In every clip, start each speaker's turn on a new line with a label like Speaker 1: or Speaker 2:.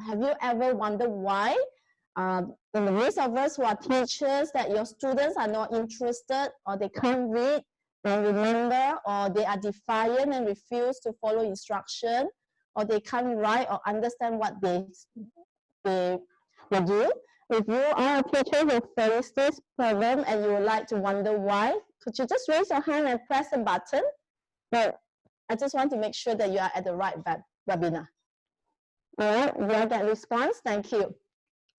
Speaker 1: Have you ever wondered why, in the midst of us who are teachers, that your students are not interested, or they can't read and remember, or they are defiant and refuse to follow instruction, or they can't write or understand what they do? If you are a teacher who face this problem and you would like to wonder why, could you just raise your hand and press the button? But I just want to make sure that you are at the right webinar. All right, you have that response. Thank you.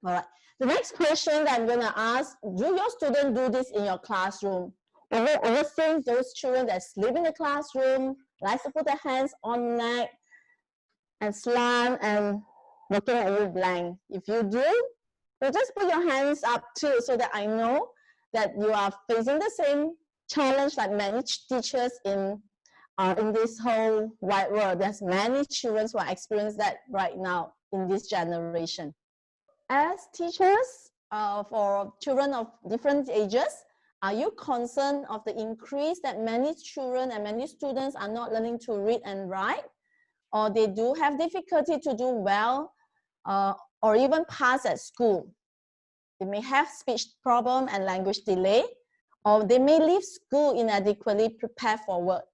Speaker 1: All right. The next question that I'm going to ask, do your students do this in your classroom? Ever seen those children that sleep in the classroom, like to put their hands on neck and slant and looking at you blank? If you do, you just put your hands up too, so that I know that you are facing the same challenge like many teachers in this whole wide world. There's many children who are experiencing that right now in this generation. As teachers for children of different ages, are you concerned of the increase that many children and many students are not learning to read and write, or they do have difficulty to do well or even pass at school? They may have speech problem and language delay, or they may leave school inadequately prepared for work.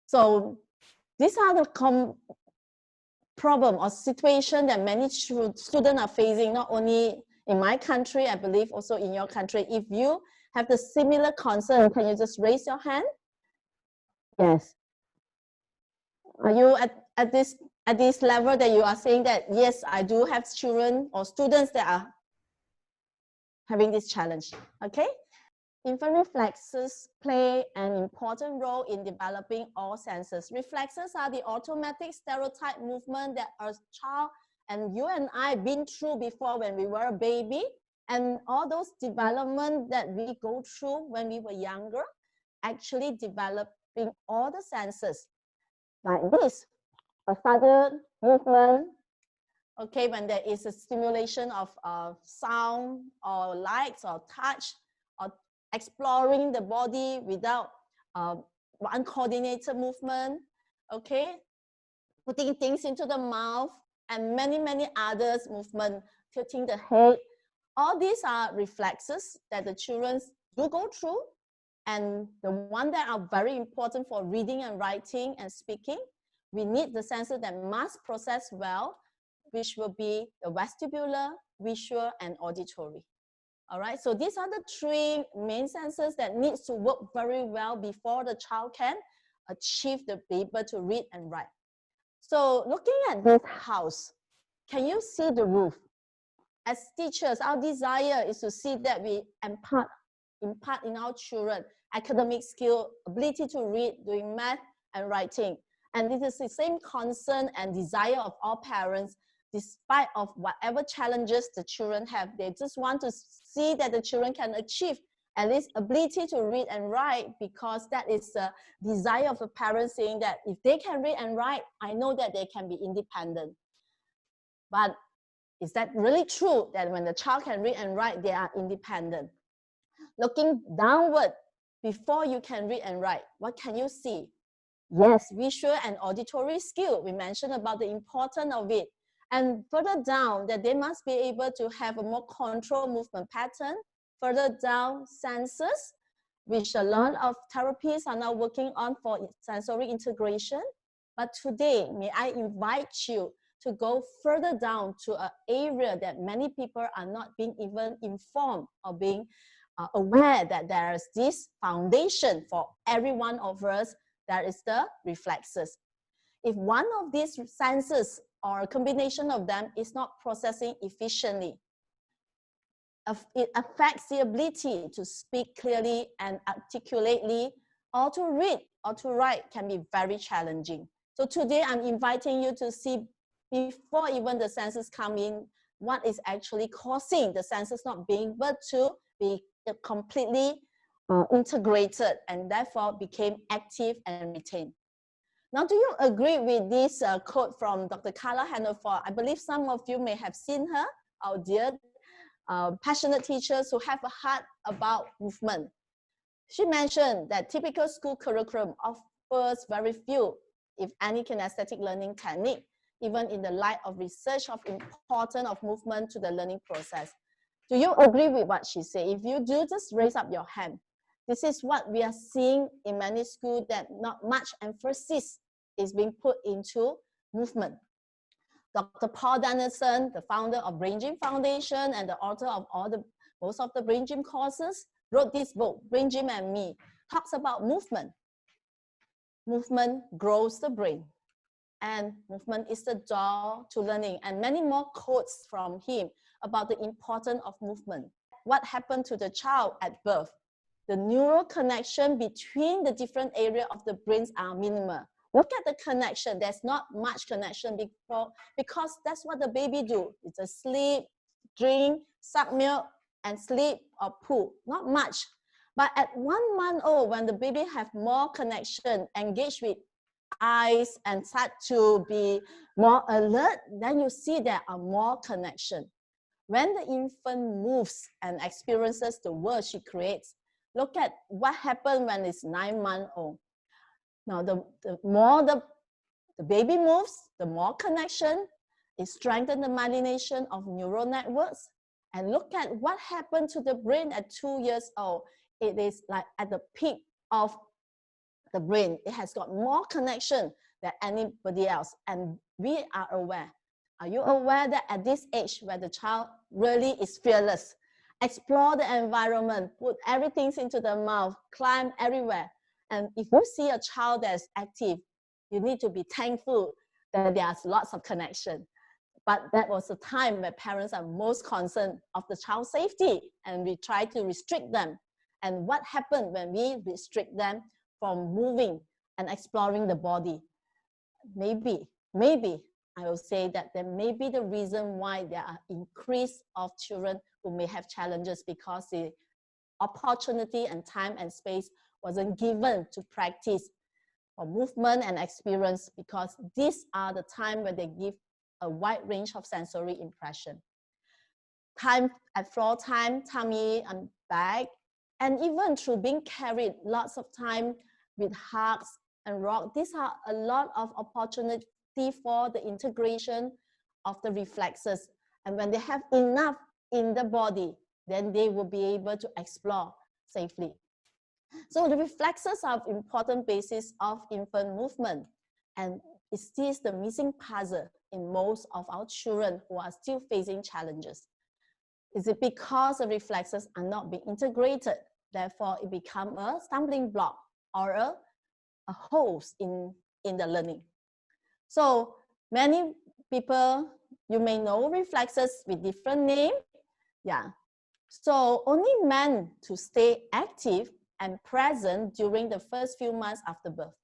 Speaker 1: So these are the problem or situation that many students are facing, not only in my country, I believe also in your country. If you have the similar concern, can you just raise your hand? Yes. Are you at this level that you are saying that, yes, I do have children or students that are having this challenge? Okay. Infant reflexes play an important role in developing all senses. Reflexes are the automatic stereotype movement that a child and you and I been through before when we were a baby, and all those development that we go through when we were younger, actually developing all the senses. Like this, a sudden movement, okay, when there is a stimulation of sound or lights or touch, or exploring the body without uncoordinated movement, okay, putting things into the mouth, and many others movement, tilting the head. All these are reflexes that the children do go through, and the one that are very important for reading and writing and speaking. We need the senses that must process well, which will be the vestibular, visual, and auditory. All right, so these are the three main senses that needs to work very well before the child can achieve the be able to read and write. So looking at this house, can you see the roof? As teachers, our desire is to see that we impart in our children academic skill, ability to read, doing math and writing. And this is the same concern and desire of all parents. Despite of whatever challenges the children have, they just want to see that the children can achieve at least ability to read and write, because that is the desire of the parents, saying that if they can read and write, I know that they can be independent. But is that really true, that when the child can read and write, they are independent? Looking downward, before you can read and write, what can you see? Yes, visual and auditory skill. We mentioned about the importance of it. And further down, that they must be able to have a more controlled movement pattern. Further down, senses, which a lot of therapists are now working on for sensory integration. But today, may I invite you to go further down to an area that many people are not being even informed or being aware that there is this foundation for every one of us, that is the reflexes. If one of these senses or a combination of them is not processing efficiently, it affects the ability to speak clearly and articulately, or to read or to write can be very challenging. So today I'm inviting you to see, before even the senses come in, what is actually causing the senses not being able to be completely integrated and therefore became active and retained. Now, do you agree with this quote from Dr. Carla Hannaford? I believe some of you may have seen her, our dear passionate teachers who have a heart about movement. She mentioned that typical school curriculum offers very few, if any, kinesthetic learning technique. even in the light of research of importance of movement to the learning process. Do you agree with what she said? If you do, just raise up your hand. This is what we are seeing in many schools, that not much emphasis is being put into movement. Dr. Paul Dennison, the founder of Brain Gym Foundation and the author of most of the Brain Gym courses, wrote this book, Brain Gym and Me, talks about movement. Movement grows the brain, and movement is the door to learning, and many more quotes from him about the importance of movement. What happened to the child at birth? The neural connection between the different areas of the brains are minimal. Look at the connection. There's not much connection because that's what the baby do. It's a sleep, drink, suck milk, and sleep or poo. Not much. But at 1 month old, when the baby have more connection, engage with eyes and start to be more alert, then you see there are more connection. When the infant moves and experiences the world she creates, look at what happened when it's 9 months old. Now, the more the baby moves, the more connection, it strengthens the myelination of neural networks. And look at what happened to the brain at 2 years old. It is like at the peak of the brain. It has got more connection than anybody else. And we are aware. Are you aware that at this age where the child really is fearless, explore the environment, put everything into the mouth, climb everywhere. And if you see a child that's active, you need to be thankful that there's lots of connection. But that was the time where parents are most concerned of the child's safety, and we try to restrict them. And what happened when we restrict them from moving and exploring the body? Maybe I will say that there may be the reason why there are increase of children who may have challenges, because the opportunity and time and space wasn't given to practice for movement and experience, because these are the time where they give a wide range of sensory impression. Time at floor time, tummy and back, and even through being carried lots of time with hugs and rock. These are a lot of opportunity for the integration of the reflexes. And when they have enough in the body, then they will be able to explore safely. So the reflexes are important basis of infant movement, and it is the missing puzzle in most of our children who are still facing challenges. Is it because the reflexes are not being integrated, therefore it becomes a stumbling block or a holes in the learning? So many people, you may know reflexes with different names. Yeah. So only meant to stay active and present during the first few months after birth.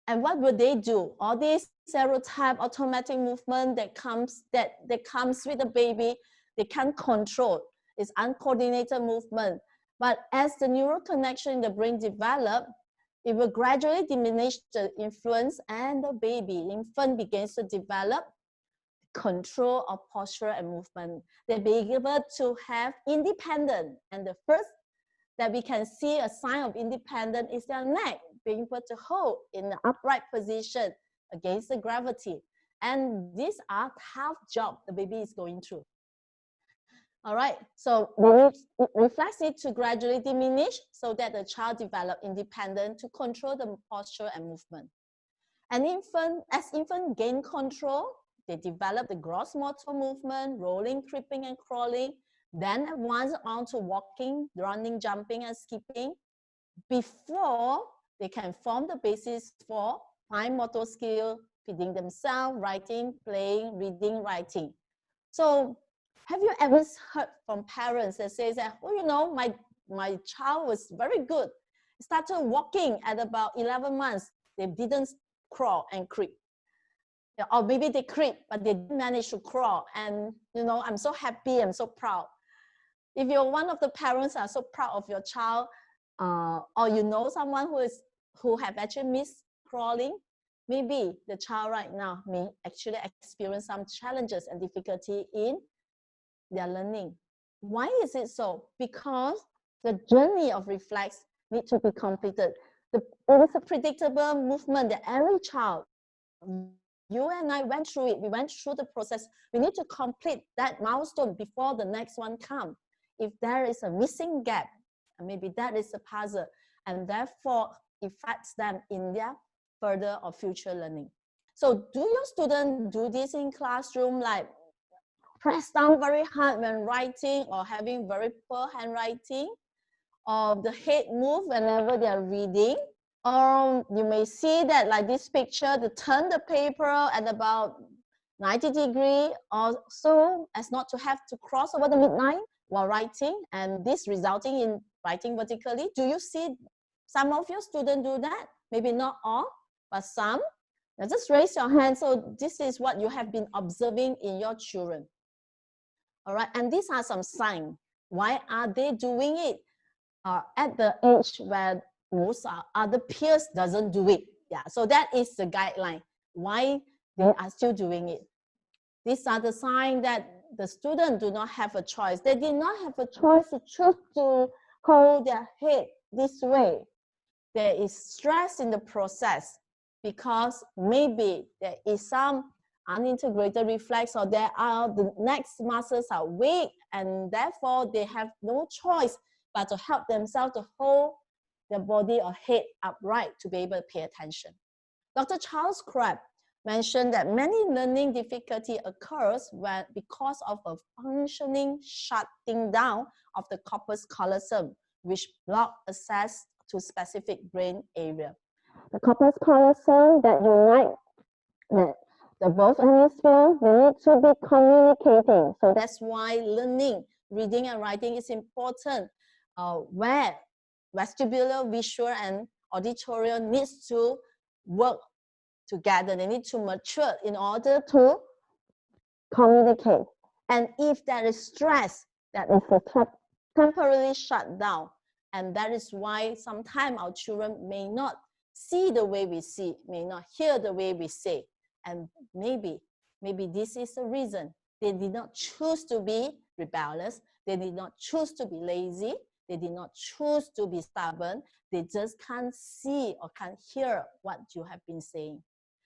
Speaker 1: And what would they do? All these stereotype automatic movement that comes with the baby, they can't control. It's uncoordinated movement. But as the neural connection in the brain develop, it will gradually diminish the influence, and the infant begins to develop control of posture and movement. They'll be able to have independence. And the first that we can see a sign of independence is their neck being able to hold in an upright position against the gravity. And these are tough jobs the baby is going through. All right, so the reflex need to gradually diminish so that the child develop independence to control the posture and movement. And as infant gain control, they develop the gross motor movement, rolling, creeping, and crawling, then advance on to walking, running, jumping, and skipping, before they can form the basis for fine motor skill, feeding themselves, writing, playing, reading, writing. So have you ever heard from parents that says that, oh, you know, my child was very good. Started walking at about 11 months. They didn't crawl and creep. Or maybe they creep, but they didn't manage to crawl. And, you know, I'm so happy, I'm so proud. If you're one of the parents are so proud of your child, or you know someone who have actually missed crawling, maybe the child right now may actually experience some challenges and difficulty in their learning. Why is it so? Because the journey of reflex needs to be completed. It is a predictable movement that every child You and I went through it. We went through the process. We need to complete that milestone before the next one comes. If there is a missing gap, and maybe that is a puzzle, and therefore affects them in their further or future learning. So do your students do this in classroom, like press down very hard when writing or having very poor handwriting, or the head move whenever they are reading? Or you may see that like this picture, they turn the paper at about 90 degrees or so as not to have to cross over the midline while writing, and this resulting in writing vertically. Do you see some of your students do that? Maybe not all, but some. Now just raise your hand. So this is what you have been observing in your children. All right, and these are some signs. Why are they doing it? At the age where most other peers doesn't do it. Yeah, so that is the guideline. Why they are still doing it. These are the signs that the students do not have a choice. They did not have a choice to choose to hold their head this way. There is stress in the process because maybe there is some unintegrated reflex, or there are the neck muscles are weak, and therefore they have no choice but to help themselves to hold their body or head upright to be able to pay attention. Dr. Charles Crabb mentioned that many learning difficulty occurs because of a functioning shutting down of the corpus callosum, which block access to specific brain area. The corpus callosum that unite the both hemispheres, they need to be communicating. So that's why learning, reading and writing is important, where vestibular, visual, and auditory needs to work together. They need to mature in order to communicate. And if there is stress, that is temporarily shut down. And that is why sometimes our children may not see the way we see, may not hear the way we say. And maybe this is the reason. They did not choose to be rebellious. They did not choose to be lazy. They did not choose to be stubborn. They just can't see or can't hear what you have been saying.